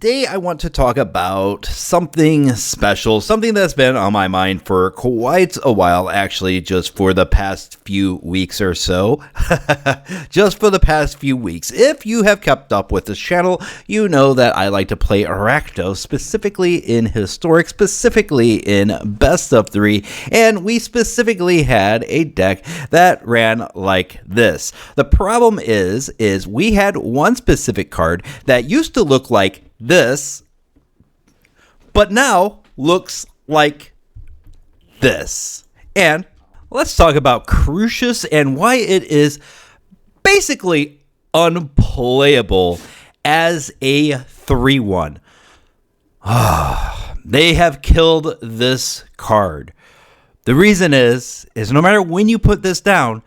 Today I want to talk about something special, something that's been on my mind for quite a while, actually, just for the past few weeks or so. Just for the past few weeks. If you have kept up with this channel, you know that I like to play Rakdos, specifically in Historic, specifically in Best of 3, and we specifically had a deck that ran like this. The problem is we had one specific card that used to look like this, but now looks like this. And let's talk about Crucius and why it is basically unplayable as a 3/1. They have killed this card. The reason is no matter when you put this down,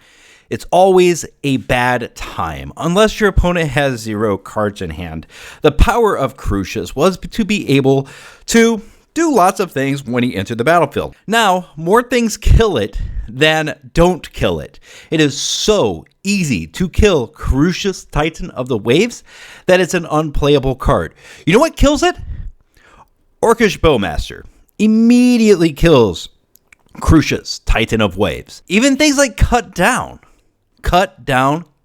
it's always a bad time, unless your opponent has 0 cards in hand. The power of Crucius was to be able to do lots of things when he entered the battlefield. Now, more things kill it than don't kill it. It is so easy to kill Crucius, Titan of the Waves, that it's an unplayable card. You know what kills it? Orcish Bowmaster immediately kills Crucius, Titan of Waves. Even things like Cut Down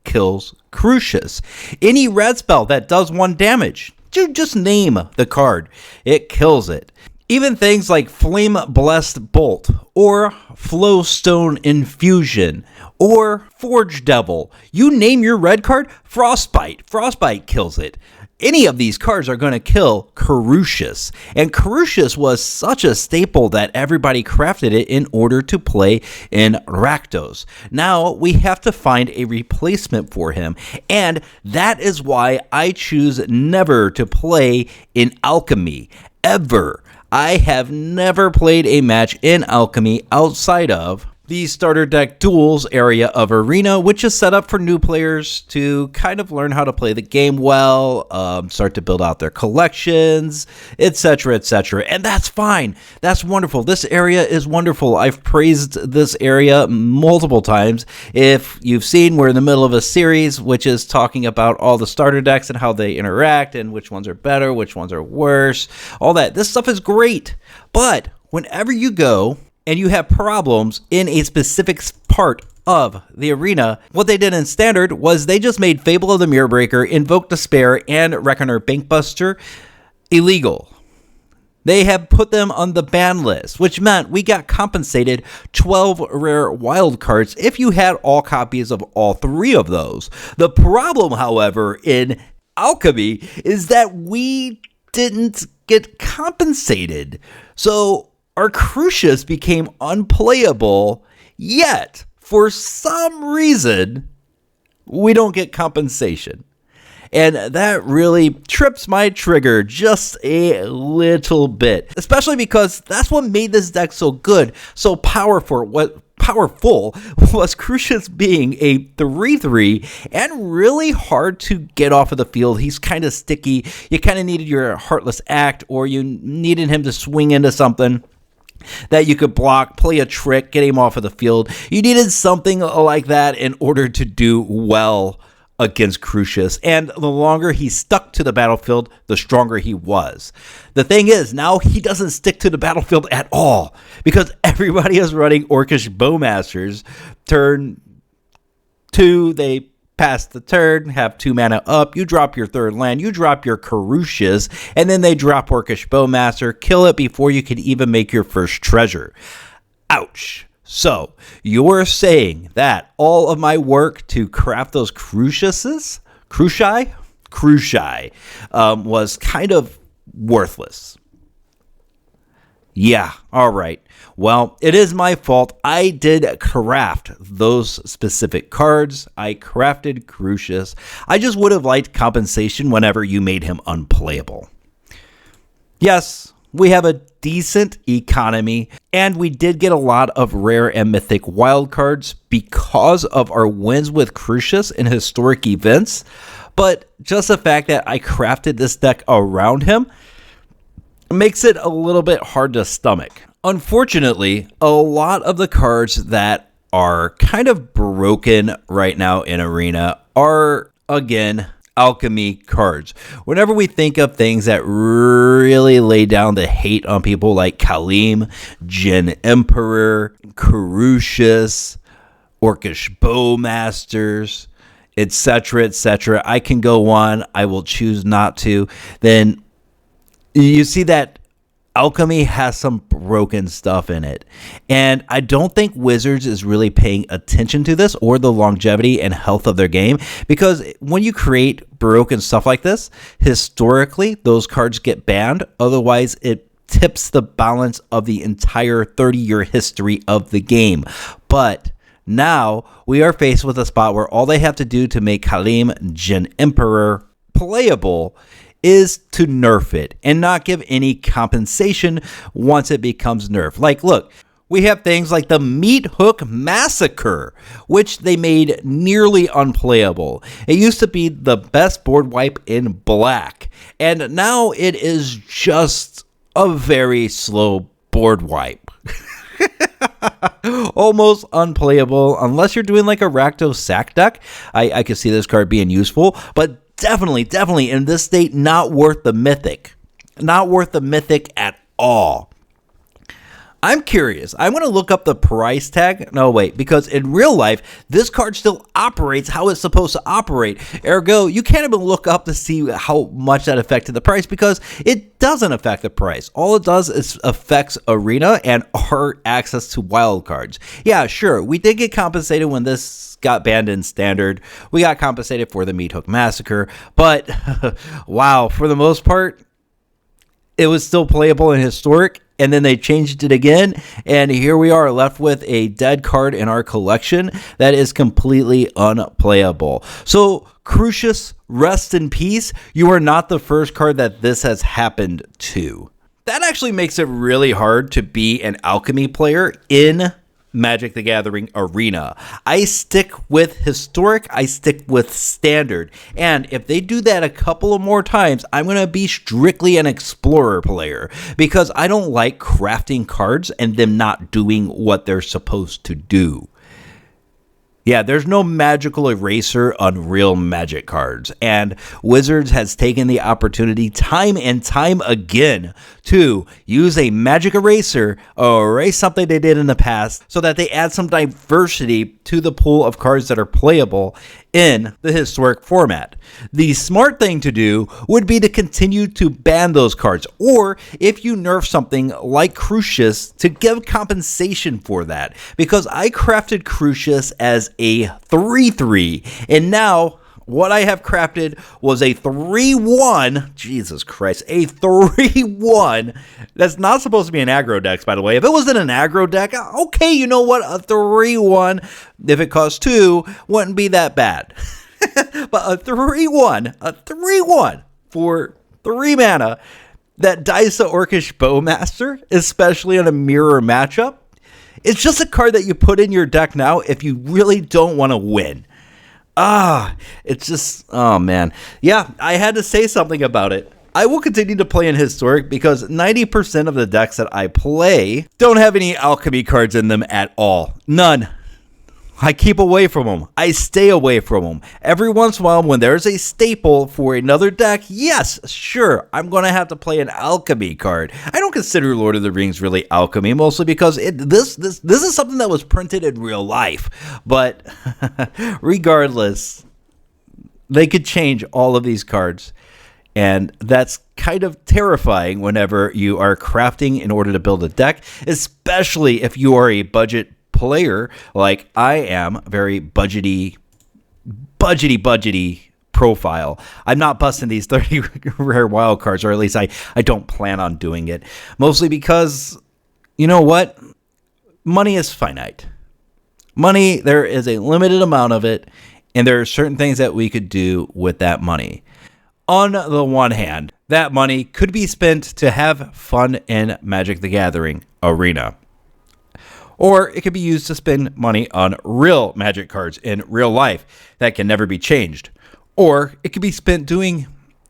kills Crucius. Any red spell that does 1 damage, just name the card, it kills it. Even things like Flame Blessed Bolt, or Flowstone Infusion, or Forge Devil, you name your red card, Frostbite kills it. Any of these cards are going to kill Crucius. And Crucius was such a staple that everybody crafted it in order to play in Rakdos. Now we have to find a replacement for him. And that is why I choose never to play in Alchemy. Ever. I have never played a match in Alchemy outside of the starter deck duels area of Arena, which is set up for new players to kind of learn how to play the game well, start to build out their collections, etc., etc. And that's fine. That's wonderful. This area is wonderful. I've praised this area multiple times. If you've seen, we're in the middle of a series which is talking about all the starter decks and how they interact and which ones are better, which ones are worse, all that. This stuff is great. But whenever you go and you have problems in a specific part of the arena, what they did in Standard was they just made Fable of the Mirrorbreaker, Invoke Despair, and Reckoner Bankbuster illegal. They have put them on the ban list, which meant we got compensated 12 rare wild cards if you had all copies of all 3 of those. The problem, however, in Alchemy is that we didn't get compensated. So our Crucius became unplayable, yet for some reason we don't get compensation. And that really trips my trigger just a little bit, especially because that's what made this deck so good, so powerful. What powerful was Crucius being a 3/3 and really hard to get off of the field. He's kind of sticky. You kind of needed your Heartless Act, or you needed him to swing into something that you could block, play a trick, get him off of the field. You needed something like that in order to do well against Crucius, and the longer he stuck to the battlefield, the stronger he was. The thing is, now he doesn't stick to the battlefield at all, because everybody is running Orcish Bowmasters. Turn 2, they pass the turn, have 2 mana up, you drop your 3rd land, you drop your Crucius, and then they drop Orcish Bowmaster, kill it before you can even make your first treasure. Ouch. So, you're saying that all of my work to craft those Crucius was kind of worthless. Yeah, all right. Well, it is my fault. I did craft those specific cards. I crafted Crucius. I just would have liked compensation whenever you made him unplayable. Yes, we have a decent economy, and we did get a lot of rare and mythic wildcards because of our wins with Crucius in historic events, but just the fact that I crafted this deck around him makes it a little bit hard to stomach. Unfortunately, a lot of the cards that are kind of broken right now in Arena are, again, Alchemy cards. Whenever we think of things that really lay down the hate on people like Kalim, Jin Emperor, Crucius, Orcish Bowmasters, etc., I can go on. I will choose not to. Then you see that Alchemy has some broken stuff in it. And I don't think Wizards is really paying attention to this or the longevity and health of their game, because when you create broken stuff like this, historically, those cards get banned. Otherwise, it tips the balance of the entire 30-year history of the game. But now we are faced with a spot where all they have to do to make Kalim Jin Emperor playable is to nerf it and not give any compensation once it becomes nerfed. Like, look, we have things like the Meat Hook Massacre, which they made nearly unplayable. It used to be the best board wipe in black, and now it is just a very slow board wipe. Almost unplayable unless you're doing like a Rakdos sack deck. I could see this card being useful, but definitely in this state, not worth the mythic. Not worth the mythic at all. I'm curious. I'm going to look up the price tag. No, wait, because in real life, this card still operates how it's supposed to operate. Ergo, you can't even look up to see how much that affected the price, because it doesn't affect the price. All it does is affects Arena and our access to wild cards. Yeah, sure, we did get compensated when this got banned in Standard. We got compensated for the Meat Hook Massacre, but wow, for the most part, it was still playable in Historic, and then they changed it again, and here we are left with a dead card in our collection that is completely unplayable. So, Crucius, rest in peace. You are not the first card that this has happened to. That actually makes it really hard to be an Alchemy player in Magic the Gathering Arena. I stick with Historic, I stick with Standard, and if they do that a couple of more times, I'm going to be strictly an Explorer player, because I don't like crafting cards and them not doing what they're supposed to do. Yeah, there's no magical eraser on real Magic cards, and Wizards has taken the opportunity time and time again to use a magic eraser or erase something they did in the past so that they add some diversity to the pool of cards that are playable in the Historic format. The smart thing to do would be to continue to ban those cards, or if you nerf something like Crucius, to give compensation for that, because I crafted Crucius as a 3/3, and now what I have crafted was a 3/1, Jesus Christ, a 3/1, that's not supposed to be an aggro deck, by the way. If it was in an aggro deck, okay, you know what, a 3/1, if it cost 2, wouldn't be that bad. But a 3/1 for 3 mana that dies to Orcish Bowmaster, especially in a mirror matchup, it's just a card that you put in your deck now if you really don't want to win. It's just, oh man. Yeah, I had to say something about it. I will continue to play in Historic because 90% of the decks that I play don't have any Alchemy cards in them at all. None. I keep away from them. I stay away from them. Every once in a while, when there's a staple for another deck, yes, sure, I'm going to have to play an Alchemy card. I don't consider Lord of the Rings really Alchemy, mostly because this is something that was printed in real life. But regardless, they could change all of these cards. And that's kind of terrifying whenever you are crafting in order to build a deck, especially if you are a budget player like I am, very budgety profile. I'm not busting these 30 rare wild cards, or at least I don't plan on doing it. Mostly because, you know what? Money is finite. Money, there is a limited amount of it, and there are certain things that we could do with that money. On the one hand, that money could be spent to have fun in Magic the Gathering Arena. Or it could be used to spend money on real Magic cards in real life that can never be changed. Or it could be spent doing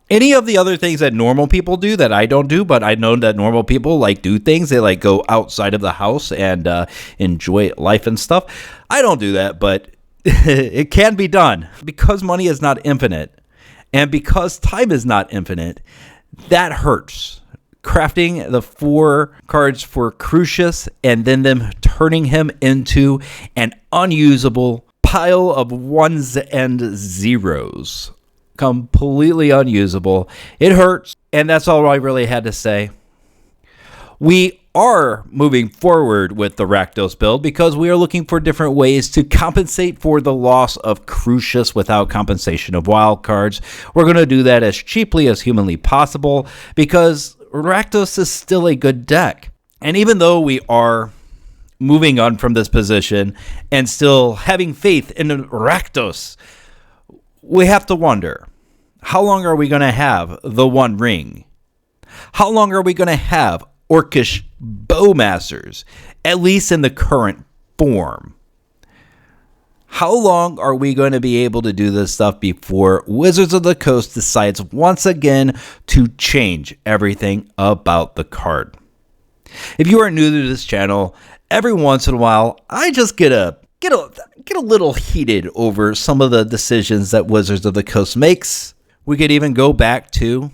any of the other things that normal people do that I don't do, but I know that normal people like do things. They like go outside of the house and enjoy life and stuff. I don't do that, but it can be done. Because money is not infinite, And because time is not infinite, that hurts. Crafting the 4 cards for Crucius and then them turning him into an unusable pile of 1s and 0s. Completely unusable. It hurts, and that's all I really had to say. We are moving forward with the Rakdos build because we are looking for different ways to compensate for the loss of Crucius without compensation of wild cards. We're going to do that as cheaply as humanly possible because Rakdos is still a good deck. And even though we are moving on from this position and still having faith in Rakdos, we have to wonder, how long are we going to have the One Ring? How long are we going to have Orcish Bowmasters, at least in the current form? How long are we going to be able to do this stuff before Wizards of the Coast decides once again to change everything about the card? If you are new to this channel, every once in a while, I just get a little heated over some of the decisions that Wizards of the Coast makes. We could even go back to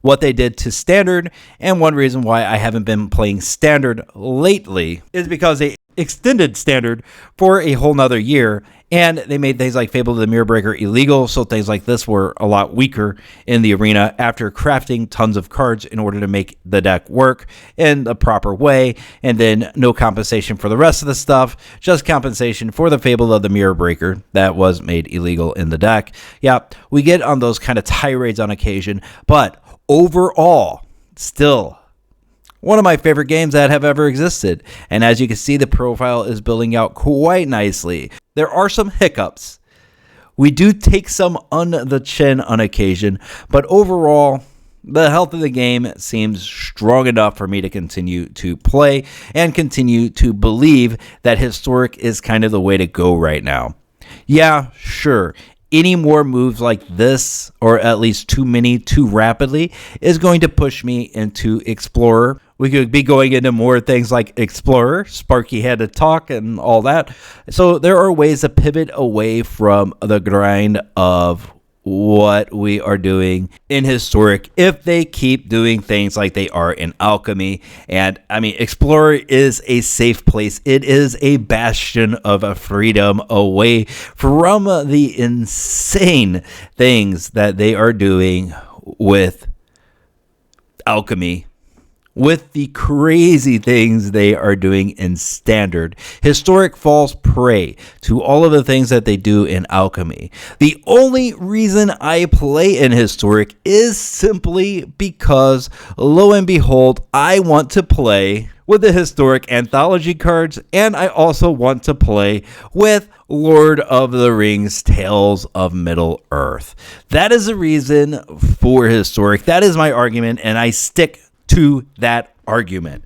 what they did to Standard, and one reason why I haven't been playing Standard lately is because they extended Standard for a whole nother year, and they made things like Fable of the Mirrorbreaker illegal, so things like this were a lot weaker in the arena after crafting tons of cards in order to make the deck work in the proper way, and then no compensation for the rest of the stuff, just compensation for the Fable of the Mirrorbreaker that was made illegal in the deck. Yeah, we get on those kind of tirades on occasion, but overall, still one of my favorite games that have ever existed. And as you can see, the profile is building out quite nicely. There are some hiccups. We do take some on the chin on occasion, but overall, the health of the game seems strong enough for me to continue to play and continue to believe that Historic is kind of the way to go right now. Yeah, sure. Any more moves like this, or at least too many too rapidly, is going to push me into Explorer. We could be going into more things like Explorer, Sparky had to talk, and all that. So there are ways to pivot away from the grind of what we are doing in Historic if they keep doing things like they are in Alchemy. And I mean, Explorer is a safe place. It is a bastion of freedom away from the insane things that they are doing with Alchemy, with the crazy things they are doing in Standard. Historic falls prey to all of the things that they do in Alchemy. The only reason I play in Historic is simply because, lo and behold, I want to play with the Historic Anthology cards, and I also want to play with Lord of the Rings Tales of Middle-earth. That is the reason for Historic. That is my argument, and I stick to that argument.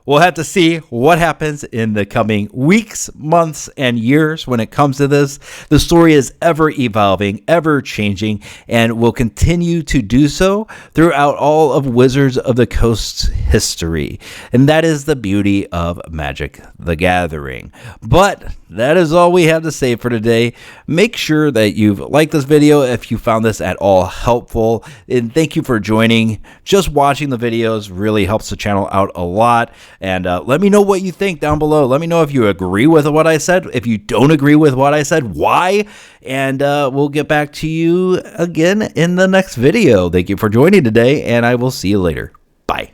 We'll have to see what happens in the coming weeks, months, and years when it comes to this. The story is ever evolving, ever changing, and will continue to do so throughout all of Wizards of the Coast's history. And that is the beauty of Magic the Gathering. But that is all we have to say for today. Make sure that you've liked this video if you found this at all helpful. And thank you for joining. Just watching the videos really helps the channel out a lot. And let me know what you think down below. Let me know if you agree with what I said. If you don't agree with what I said, why? And we'll get back to you again in the next video. Thank you for joining today, and I will see you later. Bye.